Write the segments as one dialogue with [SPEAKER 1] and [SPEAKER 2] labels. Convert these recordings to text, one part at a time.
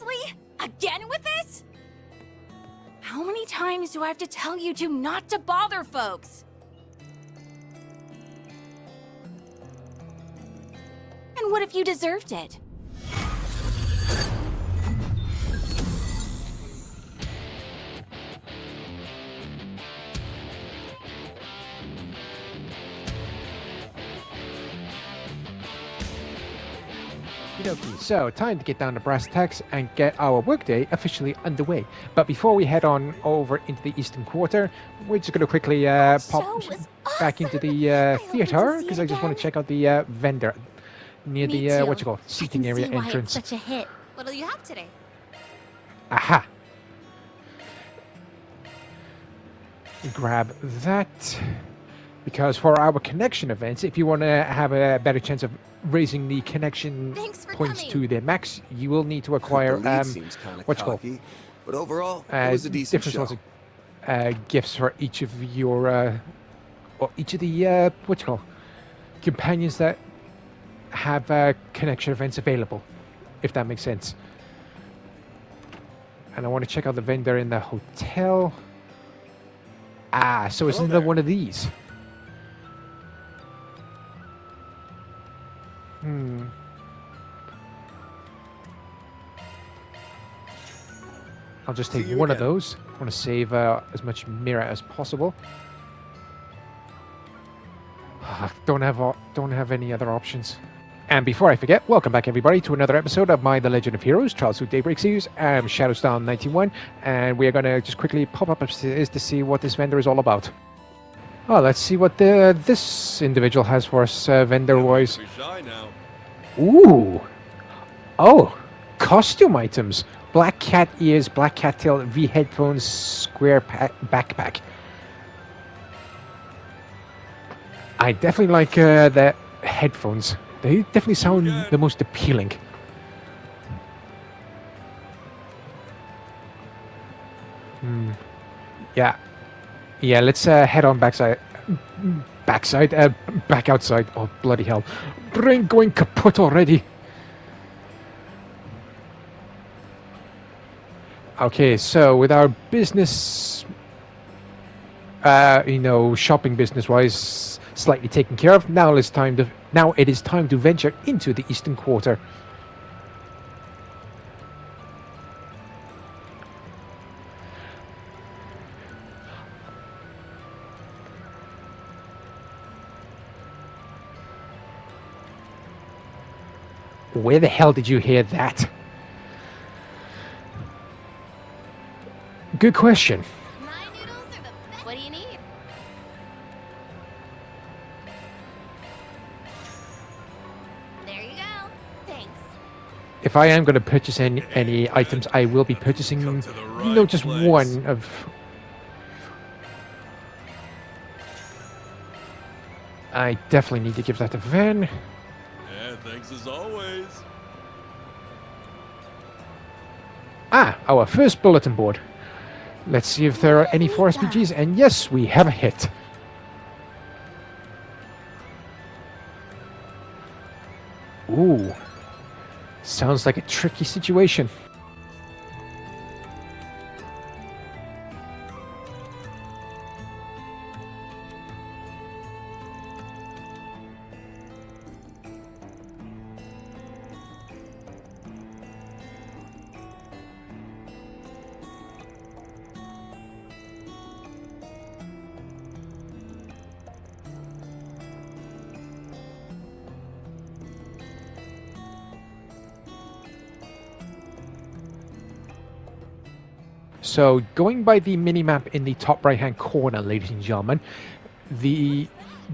[SPEAKER 1] Seriously? Again with this? How many times do I have to tell you two not to bother folks? And what if you deserved it?
[SPEAKER 2] Okay, so time to get down to brass tacks and get our workday officially underway. But before we head on over into the Eastern Quarter, we're just going to quickly pop back into the theater because I just want to check out the vendor near the seating area entrance.
[SPEAKER 1] Such a hit. What'll you have today?
[SPEAKER 2] Aha! Grab that. Because for our connection events, if you want to have a better chance of raising the connection points to their max, you will need to acquire
[SPEAKER 3] but overall, it was a decent
[SPEAKER 2] different
[SPEAKER 3] show.
[SPEAKER 2] sorts of gifts for each of your or each of the companions that have connection events available, if that makes sense. And I want to check out the vendor in the hotel. Ah, so it's another one of these. I'll just take one of those. I want to save as much mirror as possible. Don't have any other options. And before I forget, welcome back everybody to another episode of my The Legend of Heroes Childhood Daybreak series. I'm Shadowstar91, and we are going to just quickly pop up upstairs to see what this vendor is all about. Oh, let's see what this individual has for us, vendor-wise. Ooh! Oh! Costume items! Black cat ears, black cat tail, V headphones, square backpack. I definitely like the headphones. They definitely sound the most appealing. Yeah. Yeah, let's head on back outside. Oh, bloody hell. Brain going kaput already. Okay, so with our business, shopping business-wise slightly taken care of, now it is time to venture into the Eastern Quarter. Where the hell did you hear that? Good question.
[SPEAKER 1] My noodles are the best. What do you need? There you go. Thanks.
[SPEAKER 2] If I am going to purchase any items, I will be purchasing, just one of... I definitely need to give that to Van.
[SPEAKER 4] Yeah, thanks as always.
[SPEAKER 2] Ah, our first bulletin board. Let's see if there are any 4 SPGs, and yes, we have a hit. Ooh. Sounds like a tricky situation. So, going by the minimap in the top right-hand corner, ladies and gentlemen, the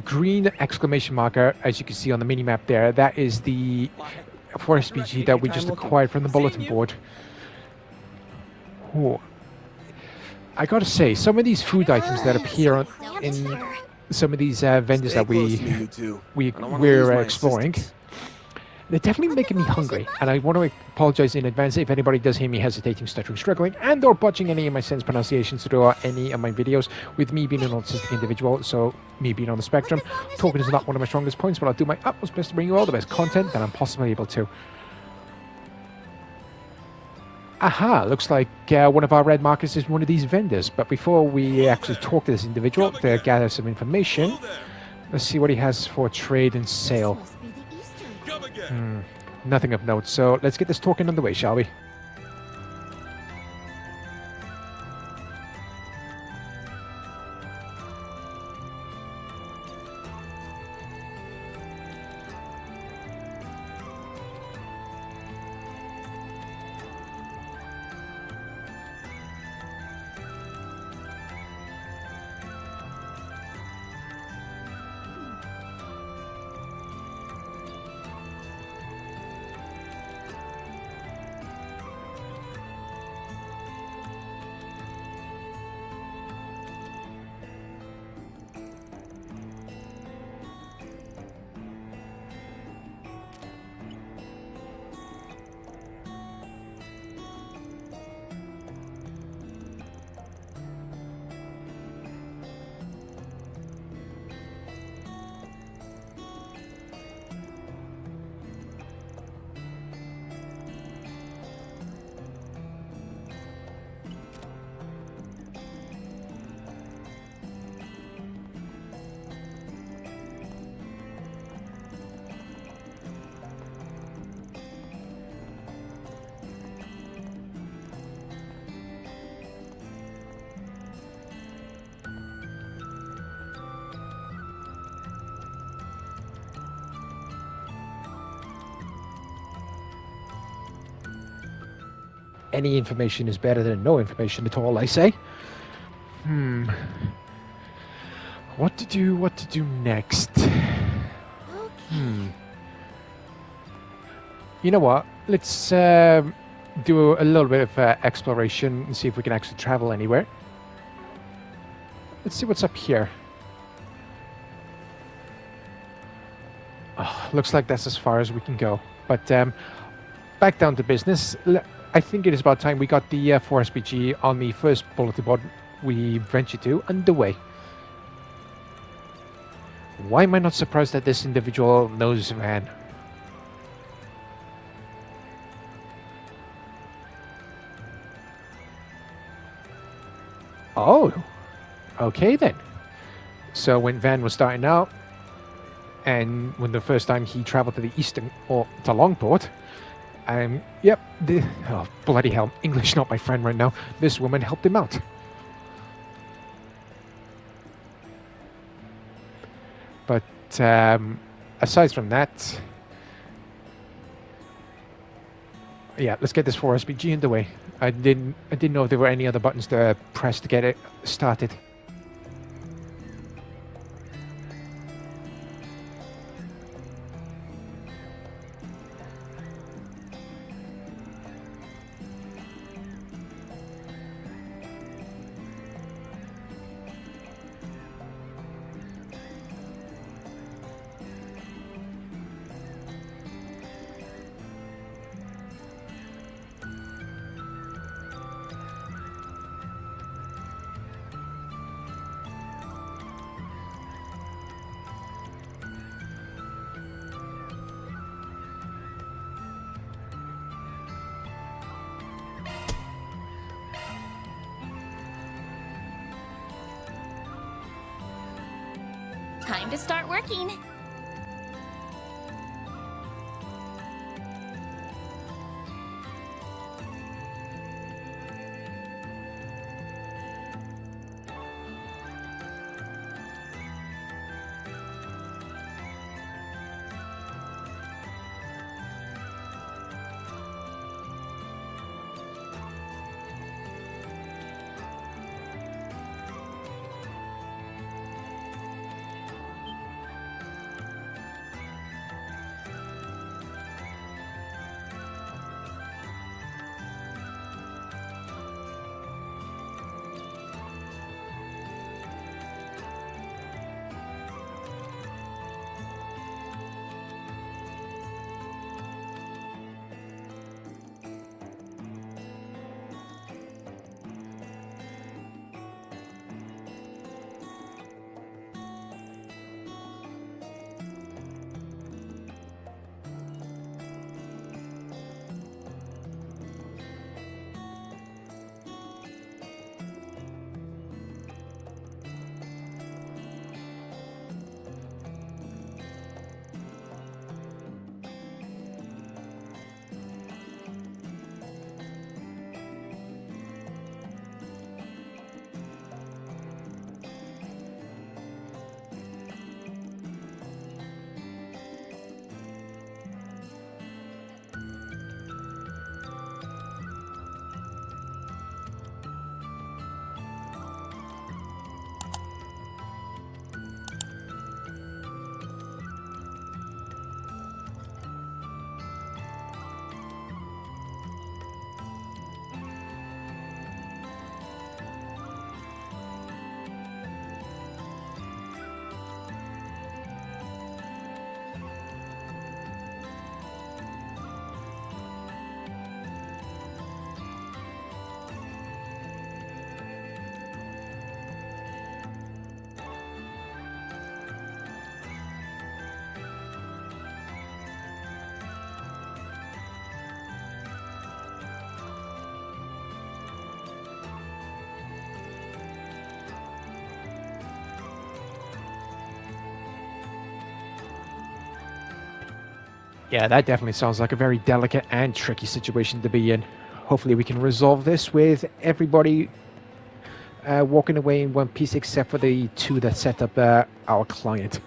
[SPEAKER 2] green exclamation marker, as you can see on the minimap there, that is the 4 SPG that we just acquired from the bulletin board. Ooh. I gotta say, some of these food items that appear in some of these vendors that we're exploring, they're definitely making me hungry, and I want to apologize in advance if anybody does hear me hesitating, stuttering, struggling, and or botching any of my sentence pronunciations throughout any of my videos. With me being an autistic individual, so me being on the spectrum, talking is not one of my strongest points, but I'll do my utmost best to bring you all the best content that I'm possibly able to. Aha, looks like one of our red markers is one of these vendors. But before we actually talk to this individual to gather some information, let's see what he has for trade and sale.
[SPEAKER 1] This must be the Eastern.
[SPEAKER 4] Come again.
[SPEAKER 2] Nothing of note, so let's get this talking on the way, shall we? Any information is better than no information at all, I say. What to do next? You know what? Let's do a little bit of exploration and see if we can actually travel anywhere. Let's see what's up here. Oh, looks like that's as far as we can go. But back down to business. I think it is about time we got the 4SPG on the first bulletin board we ventured to underway. Why am I not surprised that this individual knows Van? Oh, okay then. So when Van was starting out, and when the first time he traveled to the eastern, or to Longport, yep, oh, bloody hell, English not my friend right now. This woman helped him out. But aside from that, yeah, let's get this 4SPG underway. I didn't know if there were any other buttons to press to get it started.
[SPEAKER 1] Time to start working.
[SPEAKER 2] Yeah, that definitely sounds like a very delicate and tricky situation to be in. Hopefully we can resolve this with everybody walking away in one piece except for the two that set up our client.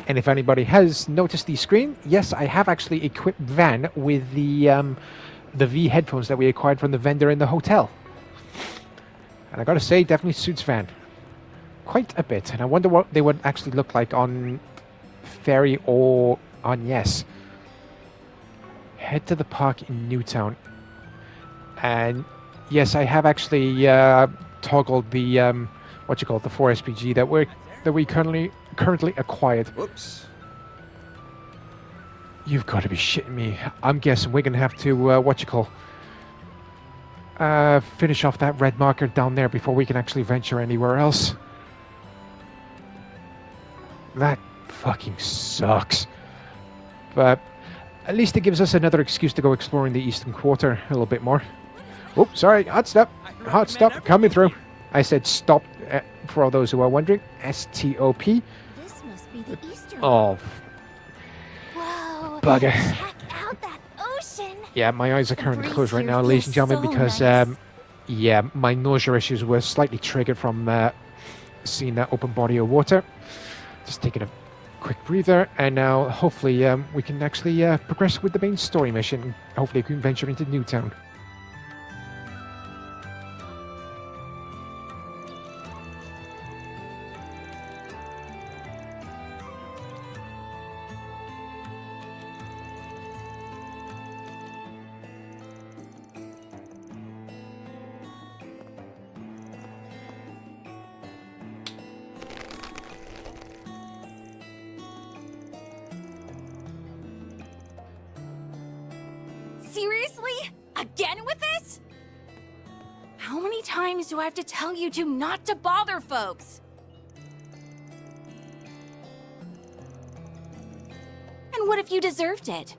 [SPEAKER 2] And if anybody has noticed the screen, yes, I have actually equipped Van with the V headphones that we acquired from the vendor in the hotel. And I gotta say, definitely suits Van quite a bit. And I wonder what they would actually look like on Ferry or on Yes. Head to the park in Newtown. And yes, I have actually toggled the the 4SPG that we currently acquired.
[SPEAKER 3] Whoops.
[SPEAKER 2] You've got to be shitting me. I'm guessing we're gonna have to finish off that red marker down there before we can actually venture anywhere else. That fucking sucks. But at least it gives us another excuse to go exploring the Eastern Quarter a little bit more. Oh, sorry, hot stop, coming through. I said stop for all those who are wondering. S-T-O-P.
[SPEAKER 1] This must be the Eastern.
[SPEAKER 2] Oh,
[SPEAKER 1] Whoa!
[SPEAKER 2] bugger.
[SPEAKER 1] Check out that ocean.
[SPEAKER 2] Yeah, my eyes are currently
[SPEAKER 1] breeze
[SPEAKER 2] closed right
[SPEAKER 1] here
[SPEAKER 2] now, ladies and
[SPEAKER 1] feels
[SPEAKER 2] gentlemen,
[SPEAKER 1] so
[SPEAKER 2] because
[SPEAKER 1] nice.
[SPEAKER 2] yeah, my nausea issues were slightly triggered from seeing that open body of water. Just taking a quick breather, and now hopefully we can actually progress with the main story mission. Hopefully we can venture into Newtown.
[SPEAKER 1] Seriously? Again with this? How many times do I have to tell you two not to bother folks? And what if you deserved it?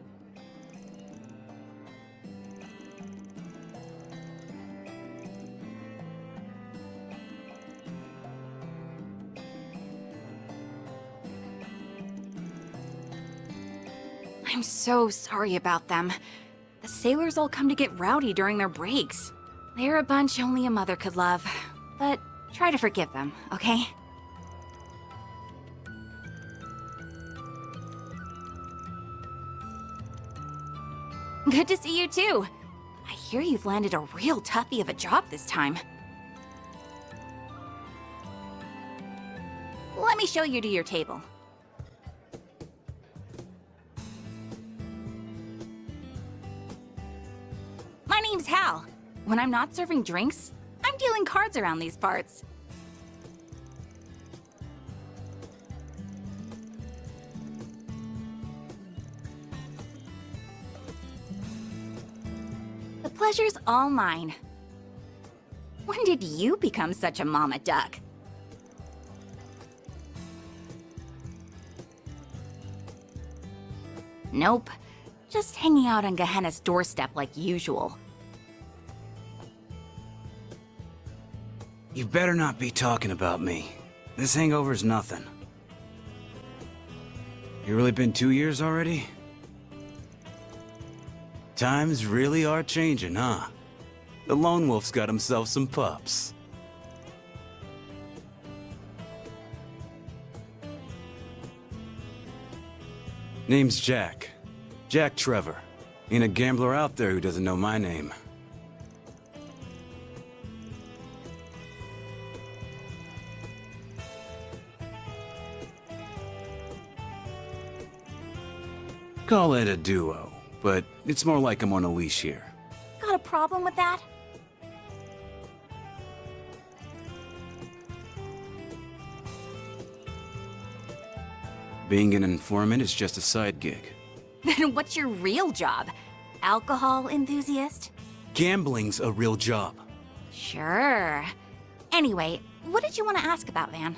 [SPEAKER 1] I'm so sorry about them. The sailors all come to get rowdy during their breaks. They're a bunch only a mother could love. But try to forgive them, okay? Good to see you too. I hear you've landed a real toughie of a job this time. Let me show you to your table. My name's Hal. When I'm not serving drinks, I'm dealing cards around these parts. The pleasure's all mine. When did you become such a mama duck? Nope. Just hanging out on Gehenna's doorstep like usual.
[SPEAKER 5] You better not be talking about me. This hangover's nothing. You really been 2 years already? Times really are changing, huh? The lone wolf's got himself some pups. Name's Jack. Jack Trevor. Ain't a gambler out there who doesn't know my name. Call it a duo, but it's more like I'm on a leash here.
[SPEAKER 1] Got a problem with that?
[SPEAKER 5] Being an informant is just a side gig.
[SPEAKER 1] Then what's your real job? Alcohol enthusiast?
[SPEAKER 5] Gambling's a real job.
[SPEAKER 1] Sure. Anyway, what did you want to ask about, Van?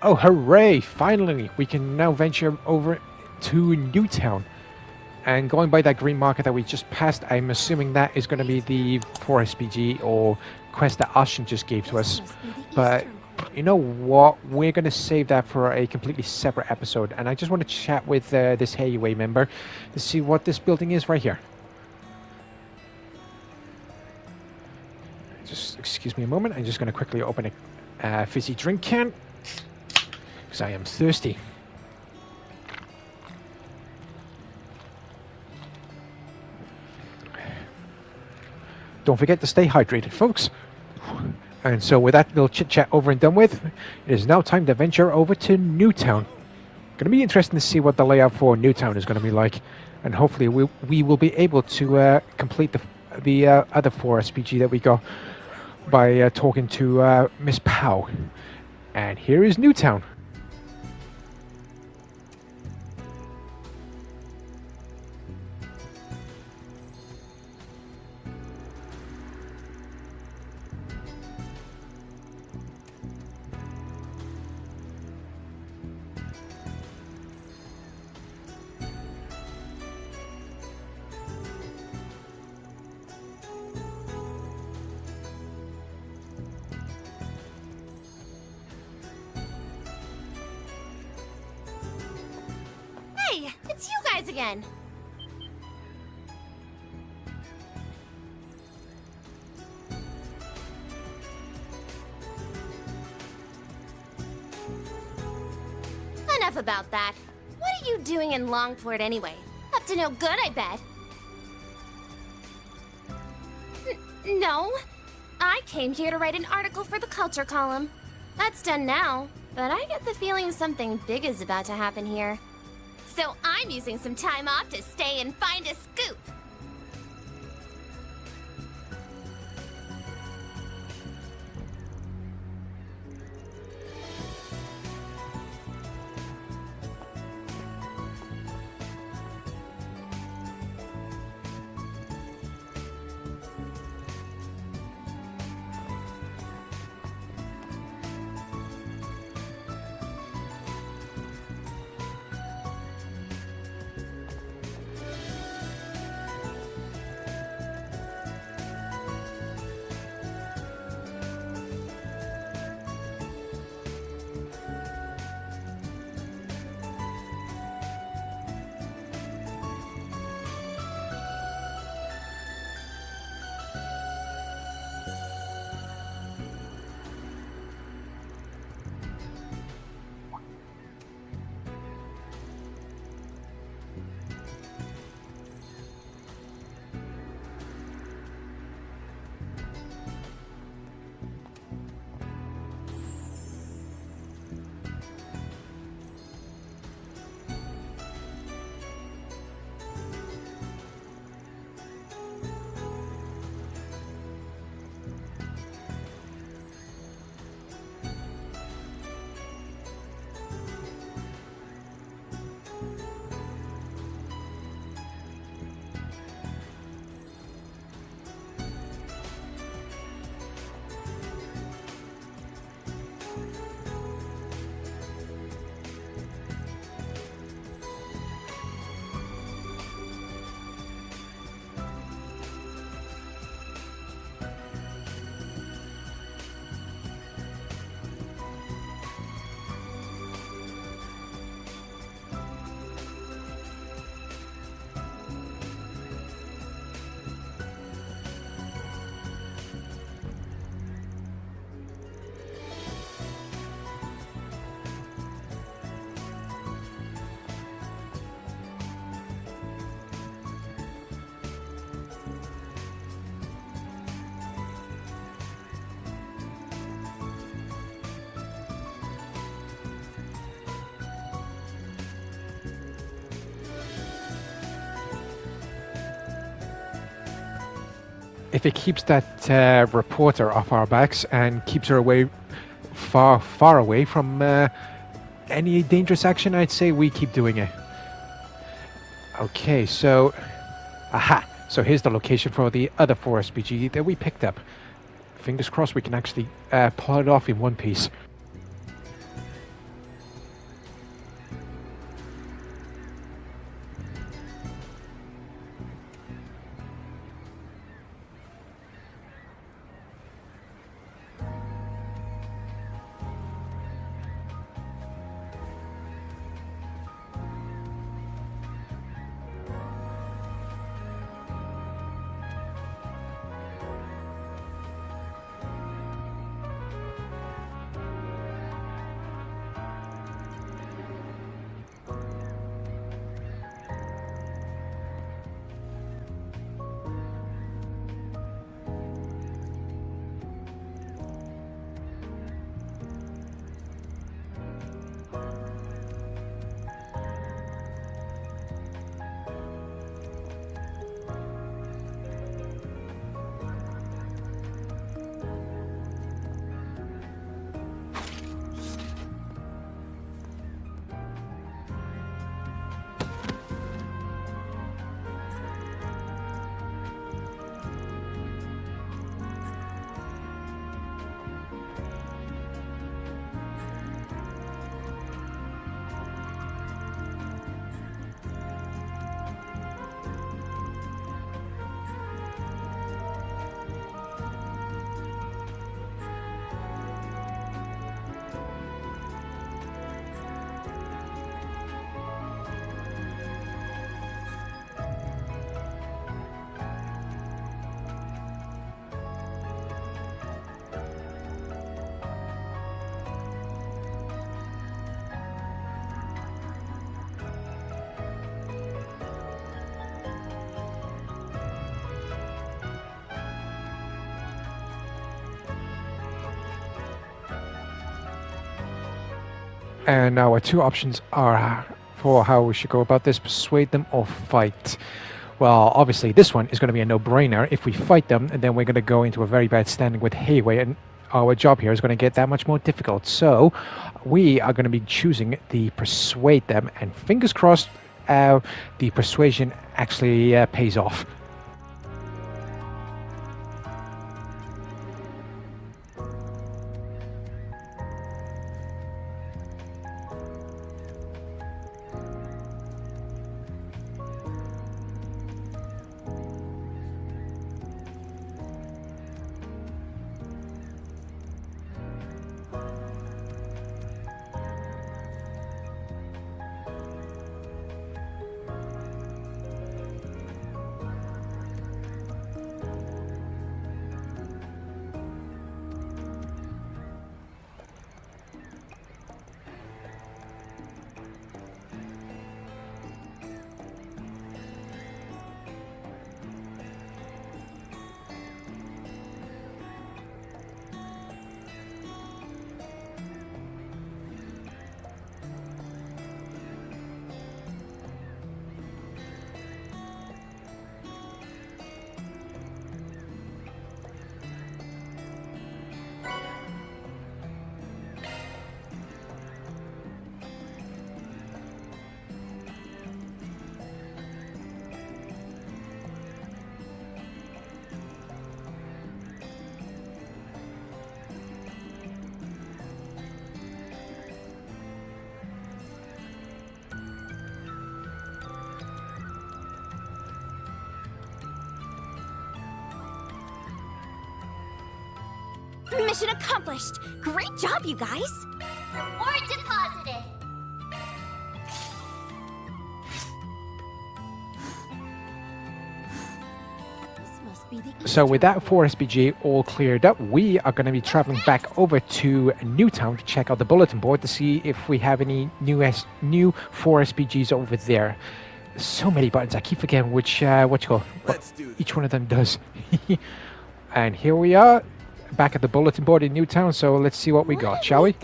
[SPEAKER 2] Oh, hooray! Finally, we can now venture over to Newtown. And going by that green marker that we just passed, I'm assuming that is going to be the 4SPG or quest that Ashen just gave to us. But you know what? We're going to save that for a completely separate episode. And I just want to chat with this HAUA member to see what this building is right here. Just excuse me a moment. I'm just going to quickly open a fizzy drink can because I am thirsty. Don't forget to stay hydrated, folks. And so with that little chit-chat over and done with, it is now time to venture over to Newtown. Going to be interesting to see what the layout for Newtown is going to be like. And hopefully we will be able to complete the other 4SPG that we got by talking to Miss Pow. And here is Newtown.
[SPEAKER 6] Hey, it's you guys again. Enough about that. What are you doing in Longport anyway? Up to no good, I bet. No. I came here to write an article for the culture column. That's done now, but I get the feeling something big is about to happen here. So I'm using some time off to stay and find a scoop.
[SPEAKER 2] If it keeps that reporter off our backs and keeps her away, far away from any dangerous action, I'd say we keep doing it. Okay, so, aha! So here's the location for the other 4SPG that we picked up. Fingers crossed we can actually pull it off in one piece. And our two options are for how we should go about this: persuade them or fight. Well, obviously this one is going to be a no-brainer. If we fight them, and then we're going to go into a very bad standing with Hayway, and our job here is going to get that much more difficult. So we are going to be choosing the persuade them, and fingers crossed the persuasion actually pays off.
[SPEAKER 6] Mission accomplished! Great job, you guys! Reward deposited!
[SPEAKER 2] So with that 4 SPG all cleared up, we are going to be traveling back over to Newtown to check out the bulletin board to see if we have any new 4 SPGs over there. So many buttons, I keep forgetting what each one of them does. And here we are, back at the bulletin board in Newtown, so let's see what we got, shall we?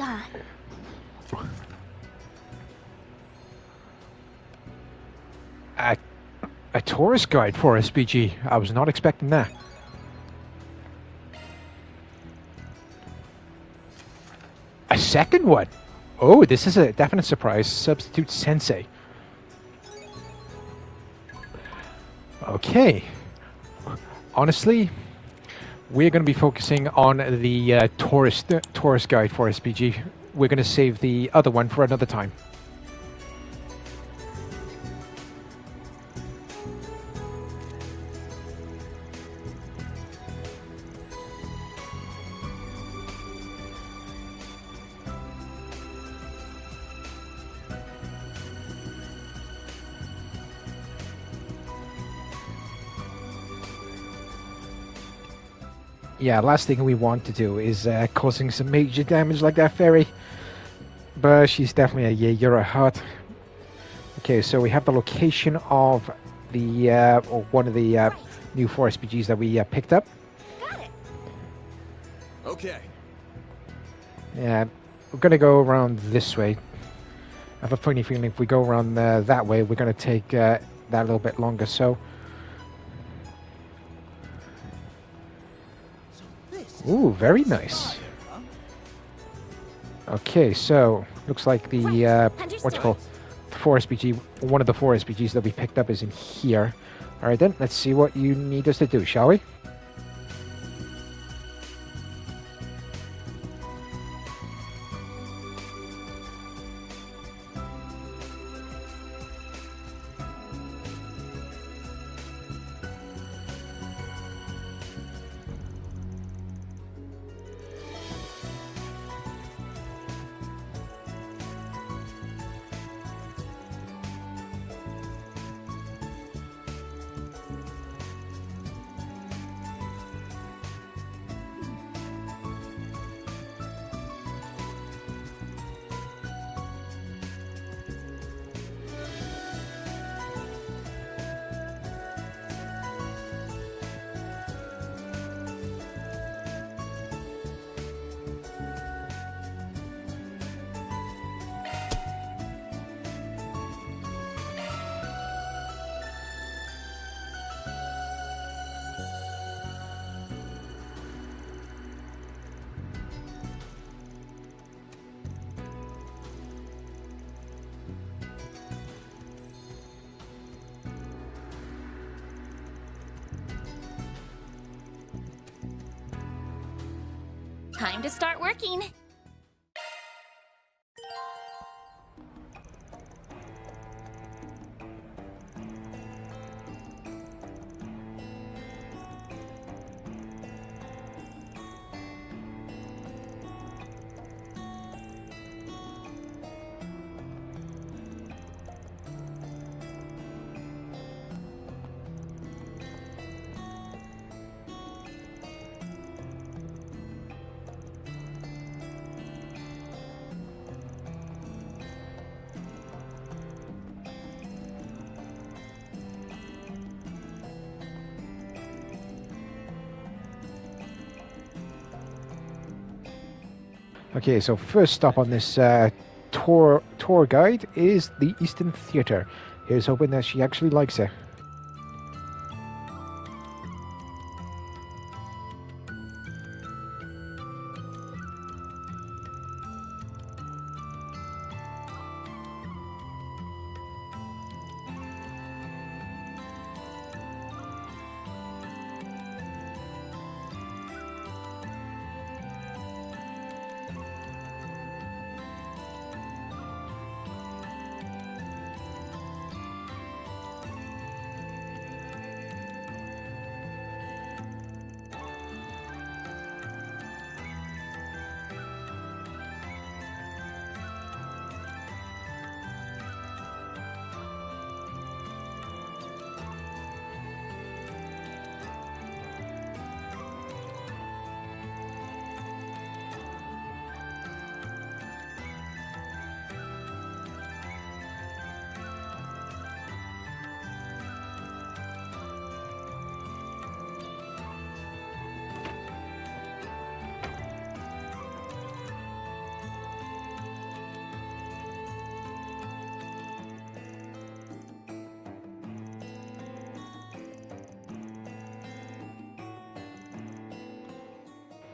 [SPEAKER 2] A tourist guide for SPG. I was not expecting that. A second one? Oh, this is a definite surprise. Substitute Sensei. Okay. Honestly, we're going to be focusing on the tourist guide for SPG. We're going to save the other one for another time. Yeah, last thing we want to do is causing some major damage like that fairy. But she's definitely a Jaeger at heart. Okay, so we have the location of the or one of the new 4 SPGs that we picked up.
[SPEAKER 6] Got it.
[SPEAKER 3] Okay.
[SPEAKER 2] Yeah, we're gonna go around this way. I have a funny feeling if we go around that way, we're gonna take that a little bit longer. So. Ooh, very nice. Okay, so looks like the what's it called, 4 SPG. One of the 4 SPGs that we picked up is in here. All right, then let's see what you need us to do, shall we?
[SPEAKER 7] Time to start working.
[SPEAKER 2] Okay, so first stop on this tour guide is the Eastern Theatre. Here's hoping that she actually likes it.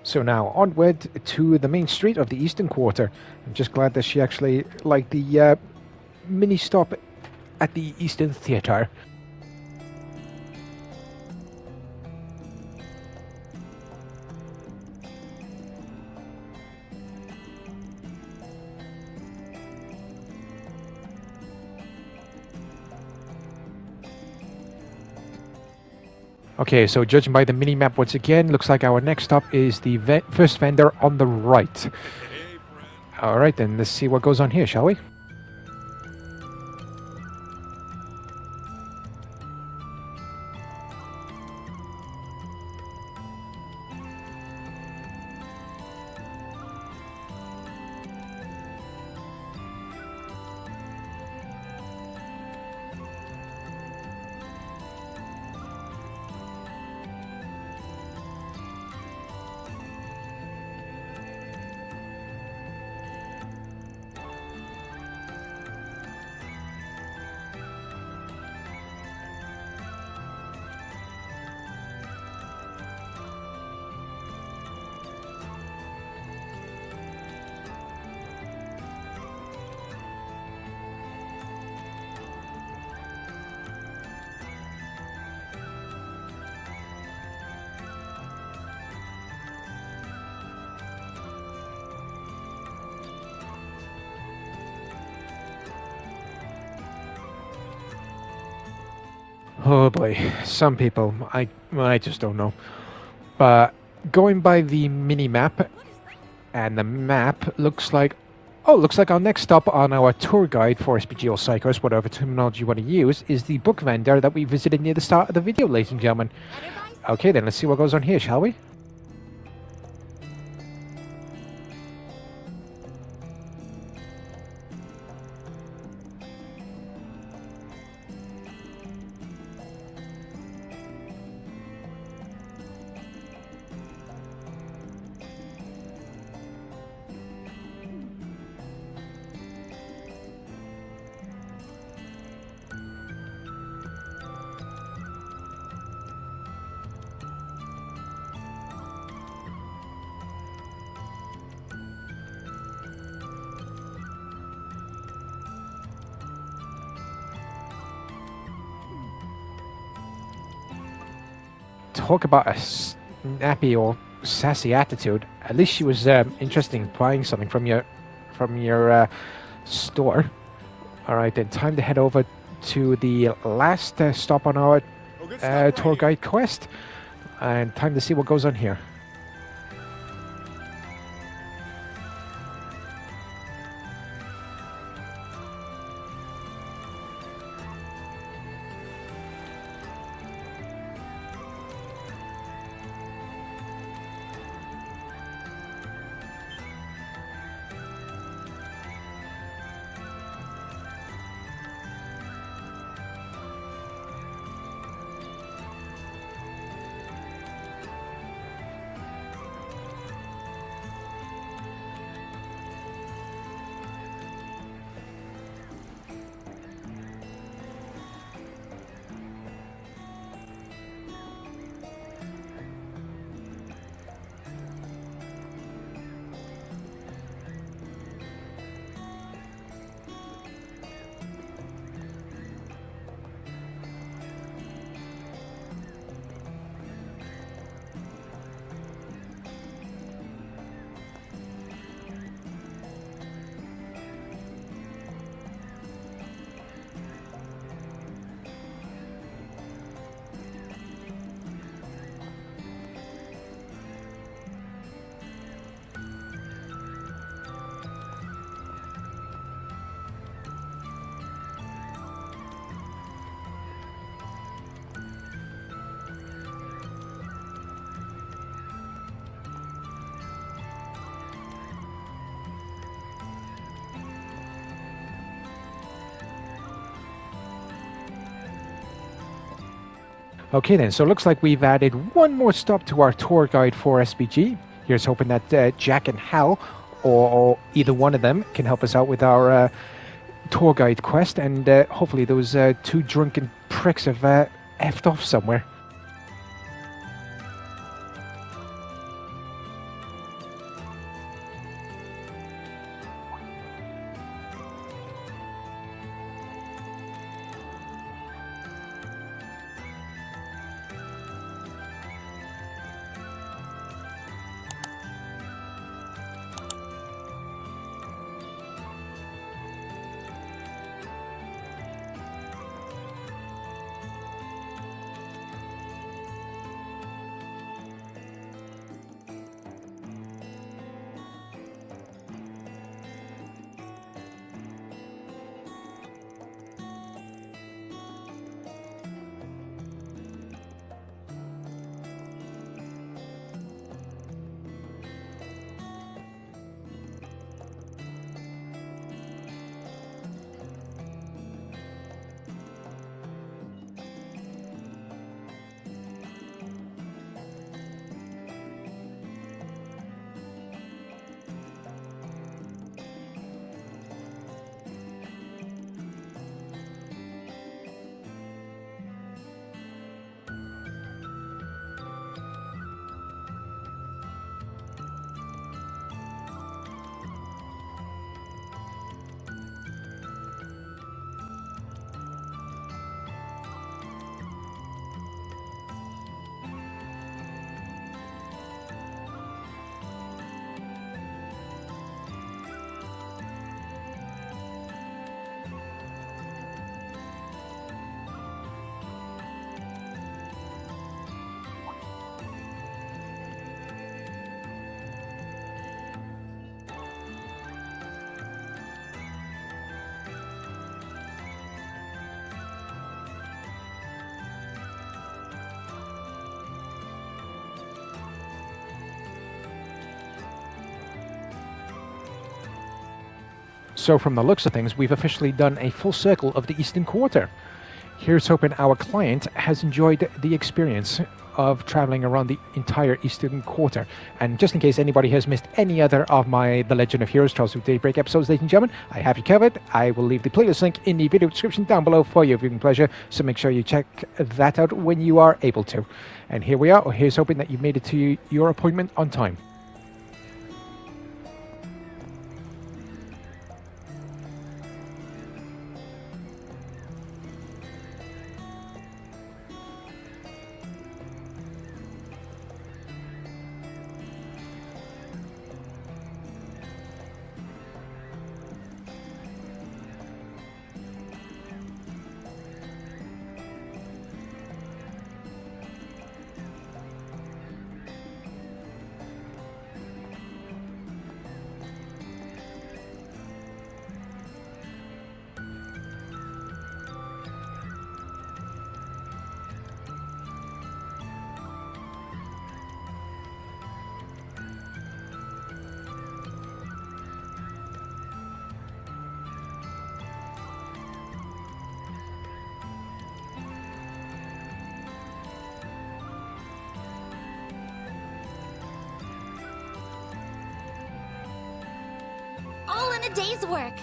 [SPEAKER 2] So now onward to the main street of the Eastern Quarter. I'm just glad that she actually liked the mini stop at the Eastern Theatre. Okay, so judging by the mini-map once again, looks like our next stop is the first vendor on the right. Alright then, let's see what goes on here, shall we? Oh boy, some people, I just don't know. But going by the mini-map, and the map looks like, oh, looks like our next stop on our tour guide for SPG or Psychos, whatever terminology you want to use, is the book vendor that we visited near the start of the video, ladies and gentlemen. Okay then, let's see what goes on here, shall we? Talk about a snappy or sassy attitude. At least she was interested in buying something from your store. All right, then time to head over to the last stop on our tour guide quest, and time to see what goes on here. Okay then, so it looks like we've added one more stop to our tour guide for SBG. Here's hoping that Jack and Hal, or either one of them, can help us out with our tour guide quest, and hopefully those two drunken pricks have effed off somewhere. So from the looks of things, we've officially done a full circle of the Eastern Quarter. Here's hoping our client has enjoyed the experience of traveling around the entire Eastern Quarter. And just in case anybody has missed any other of my The Legend of Heroes Trials with Daybreak episodes, ladies and gentlemen, I have you covered. I will leave the playlist link in the video description down below for your viewing pleasure, so make sure you check that out when you are able to. And here we are. Here's hoping that you've made it to your appointment on time.
[SPEAKER 6] day's work.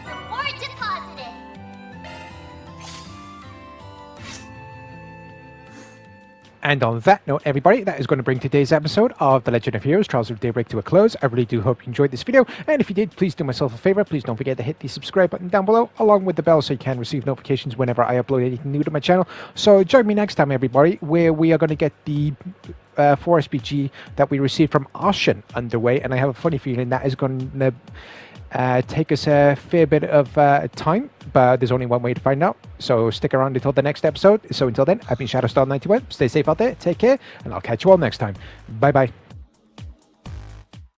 [SPEAKER 6] Reward deposited.
[SPEAKER 2] And on that note, everybody, that is going to bring today's episode of The Legend of Heroes Trials of Daybreak to a close. I really do hope you enjoyed this video, and if you did, please do myself a favor. Please don't forget to hit the subscribe button down below, along with the bell, so you can receive notifications whenever I upload anything new to my channel. So join me next time, everybody, where we are going to get the 4SPG that we received from Ocean underway, and I have a funny feeling that is going to take us a fair bit of time, but there's only one way to find out. So stick around until the next episode. So until then, I've been Shadowstar91. Stay safe out there, take care, and I'll catch you all next time. Bye bye.